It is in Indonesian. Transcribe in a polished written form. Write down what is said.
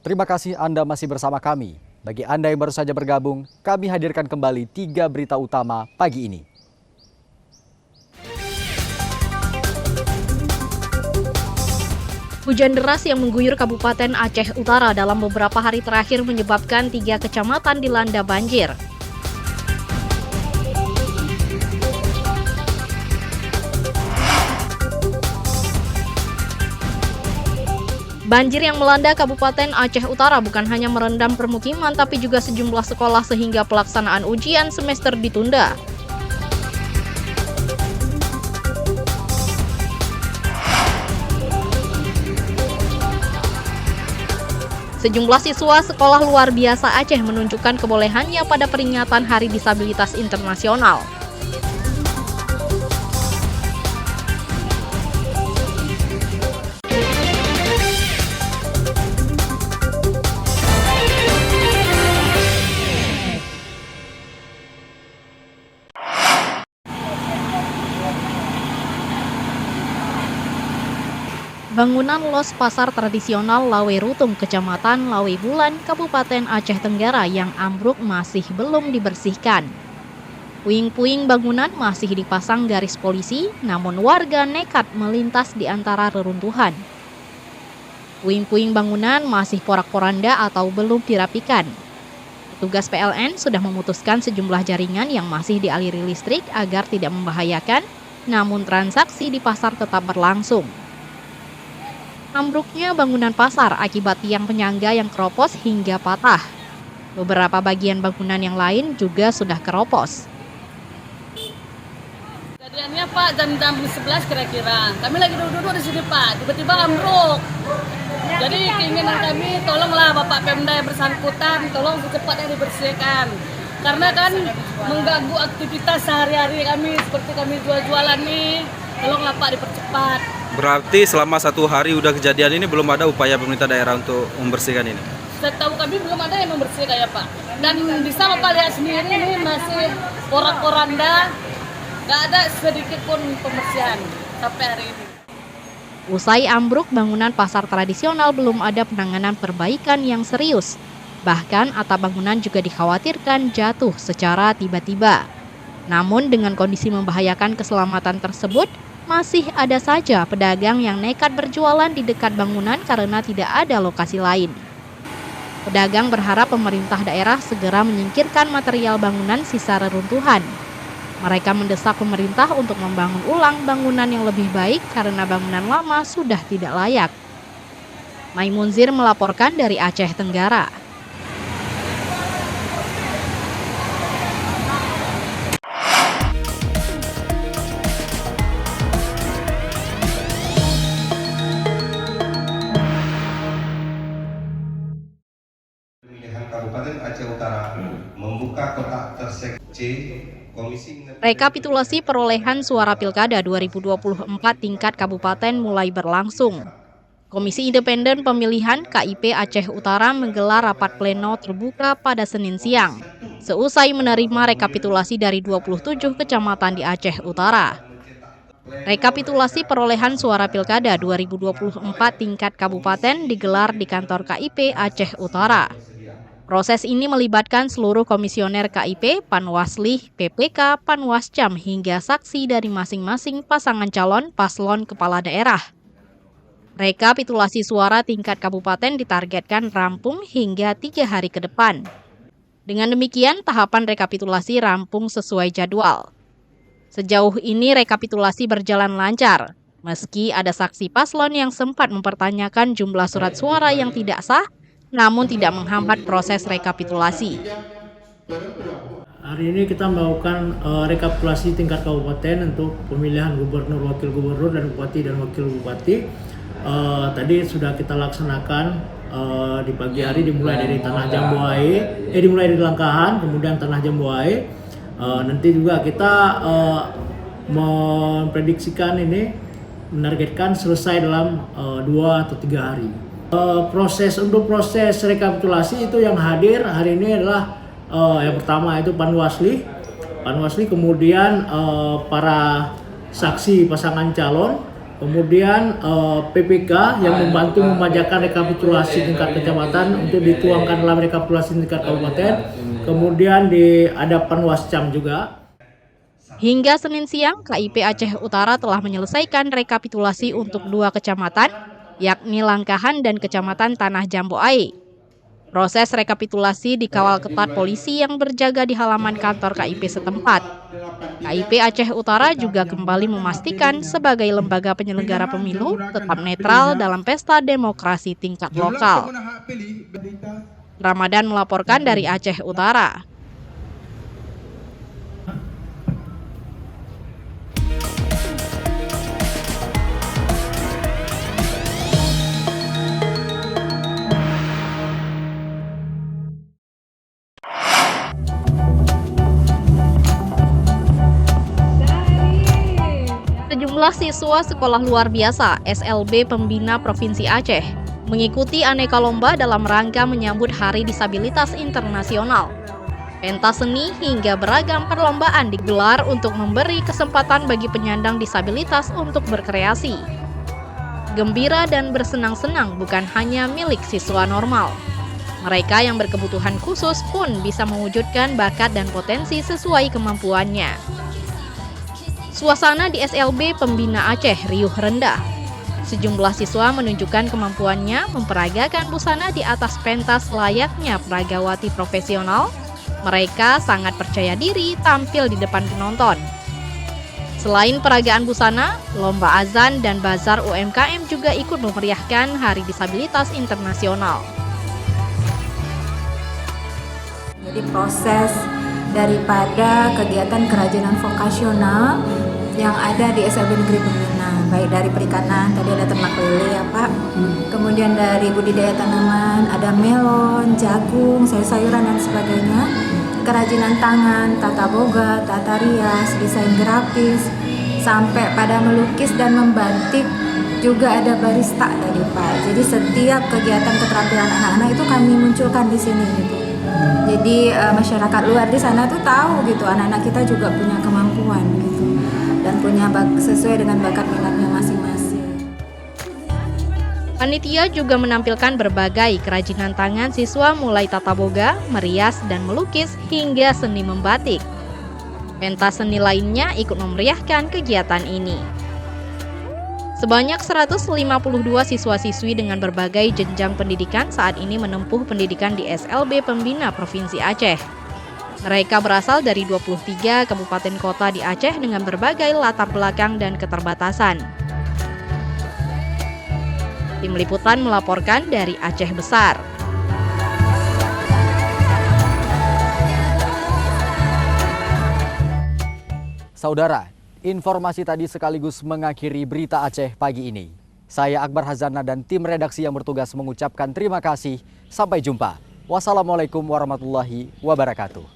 Terima kasih Anda masih bersama kami. Bagi Anda yang baru saja bergabung, kami hadirkan kembali 3 berita utama pagi ini. Hujan deras yang mengguyur Kabupaten Aceh Utara dalam beberapa hari terakhir menyebabkan 3 kecamatan dilanda banjir. Banjir yang melanda Kabupaten Aceh Utara bukan hanya merendam permukiman, tapi juga sejumlah sekolah sehingga pelaksanaan ujian semester ditunda. Sejumlah siswa sekolah luar biasa Aceh menunjukkan kebolehannya pada peringatan Hari Disabilitas Internasional. Bangunan los pasar tradisional Lawe Rutung, Kecamatan Lawe Bulan, Kabupaten Aceh Tenggara yang ambruk masih belum dibersihkan. Puing-puing bangunan masih dipasang garis polisi, namun warga nekat melintas di antara reruntuhan. Puing-puing bangunan masih porak-poranda atau belum dirapikan. Petugas PLN sudah memutuskan sejumlah jaringan yang masih dialiri listrik agar tidak membahayakan, namun transaksi di pasar tetap berlangsung. Ambruknya bangunan pasar akibat tiang penyangga yang keropos hingga patah. Beberapa bagian bangunan yang lain juga sudah keropos. Kejadiannya Pak jam 11 kira-kira. Kami lagi duduk-duduk di sini Pak, tiba-tiba ambruk. Jadi keinginan kami tolonglah Bapak Pemda yang bersangkutan, tolong secepatnya dibersihkan. Karena kan mengganggu aktivitas sehari-hari kami seperti kami jual-jualan nih. Tolonglah Pak dipercepat. Berarti selama 1 hari udah kejadian ini belum ada upaya pemerintah daerah untuk membersihkan ini? Setahu kami belum ada yang membersihkan ya Pak. Dan bisa Bapak lihat sendiri ini masih porak-poranda, nggak ada sedikit pun pembersihan sampai hari ini. Usai ambruk bangunan pasar tradisional belum ada penanganan perbaikan yang serius. Bahkan atap bangunan juga dikhawatirkan jatuh secara tiba-tiba. Namun dengan kondisi membahayakan keselamatan tersebut, masih ada saja pedagang yang nekat berjualan di dekat bangunan karena tidak ada lokasi lain. Pedagang berharap pemerintah daerah segera menyingkirkan material bangunan sisa reruntuhan. Mereka mendesak pemerintah untuk membangun ulang bangunan yang lebih baik karena bangunan lama sudah tidak layak. Maimunzir melaporkan dari Aceh Tenggara. Kabupaten Aceh Utara membuka kotak tersek C Komisi. Rekapitulasi perolehan suara Pilkada 2024 tingkat kabupaten mulai berlangsung. Komisi Independen Pemilihan KIP Aceh Utara menggelar rapat pleno terbuka pada Senin siang, seusai menerima rekapitulasi dari 27 kecamatan di Aceh Utara. Rekapitulasi perolehan suara Pilkada 2024 tingkat kabupaten digelar di kantor KIP Aceh Utara. Proses ini melibatkan seluruh komisioner KIP, Panwaslih, PPK, Panwascam hingga saksi dari masing-masing pasangan calon paslon kepala daerah. Rekapitulasi suara tingkat kabupaten ditargetkan rampung hingga 3 hari ke depan. Dengan demikian, tahapan rekapitulasi rampung sesuai jadwal. Sejauh ini rekapitulasi berjalan lancar, meski ada saksi paslon yang sempat mempertanyakan jumlah surat suara yang tidak sah, namun tidak menghambat proses rekapitulasi. Hari ini kita melakukan rekapitulasi tingkat kabupaten untuk pemilihan gubernur, wakil gubernur, dan bupati dan wakil bupati. Tadi sudah kita laksanakan di pagi hari, dimulai dari Tanah Jambuae, dimulai dari Langkahan, kemudian Tanah Jambuae. Nanti juga kita memprediksikan ini, menargetkan selesai dalam 2 atau 3 hari. Proses rekapitulasi itu yang hadir hari ini adalah yang pertama itu Panwasli, kemudian para saksi pasangan calon, Kemudian PPK yang membantu memajakan rekapitulasi tingkat kecamatan untuk dituangkan dalam rekapitulasi tingkat kabupaten. Kemudian ada Panwascam juga. Hingga Senin siang, KIP Aceh Utara telah menyelesaikan rekapitulasi untuk 2 kecamatan, yakni Langkahan dan Kecamatan Tanah Jambu Ae. Proses rekapitulasi dikawal ketat polisi yang berjaga di halaman kantor KIP setempat. KIP Aceh Utara juga kembali memastikan sebagai lembaga penyelenggara pemilu tetap netral dalam pesta demokrasi tingkat lokal. Ramadan melaporkan dari Aceh Utara. Sejumlah siswa sekolah luar biasa SLB Pembina Provinsi Aceh mengikuti aneka lomba dalam rangka menyambut Hari Disabilitas Internasional. Pentas seni hingga beragam perlombaan digelar untuk memberi kesempatan bagi penyandang disabilitas untuk berkreasi. Gembira dan bersenang-senang bukan hanya milik siswa normal. Mereka yang berkebutuhan khusus pun bisa mewujudkan bakat dan potensi sesuai kemampuannya. Suasana di SLB Pembina Aceh riuh rendah. Sejumlah siswa menunjukkan kemampuannya memperagakan busana di atas pentas layaknya peragawati profesional. Mereka sangat percaya diri tampil di depan penonton. Selain peragaan busana, lomba azan dan bazar UMKM juga ikut memeriahkan Hari Disabilitas Internasional. Jadi proses daripada kegiatan kerajinan vokasional yang ada di SLB Negeri Pembina, baik dari perikanan, tadi ada ternak lele ya Pak, kemudian dari budidaya tanaman, ada melon, jagung, sayur-sayuran dan sebagainya, kerajinan tangan, tata boga, tata rias, desain grafis, sampai pada melukis dan membatik, juga ada barista tadi Pak. Jadi setiap kegiatan keterampilan anak-anak itu kami munculkan di sini gitu. Jadi masyarakat luar di sana tuh tahu gitu anak-anak kita juga punya kemampuan gitu dan punya sesuai dengan bakat minatnya masing-masing. Panitia juga menampilkan berbagai kerajinan tangan siswa mulai tata boga, merias dan melukis hingga seni membatik. Pentas seni lainnya ikut memeriahkan kegiatan ini. Sebanyak 152 siswa-siswi dengan berbagai jenjang pendidikan saat ini menempuh pendidikan di SLB Pembina Provinsi Aceh. Mereka berasal dari 23 kabupaten kota di Aceh dengan berbagai latar belakang dan keterbatasan. Tim Liputan melaporkan dari Aceh Besar. Saudara, informasi tadi sekaligus mengakhiri berita Aceh pagi ini. Saya Akbar Hazana dan tim redaksi yang bertugas mengucapkan terima kasih. Sampai jumpa. Wassalamualaikum warahmatullahi wabarakatuh.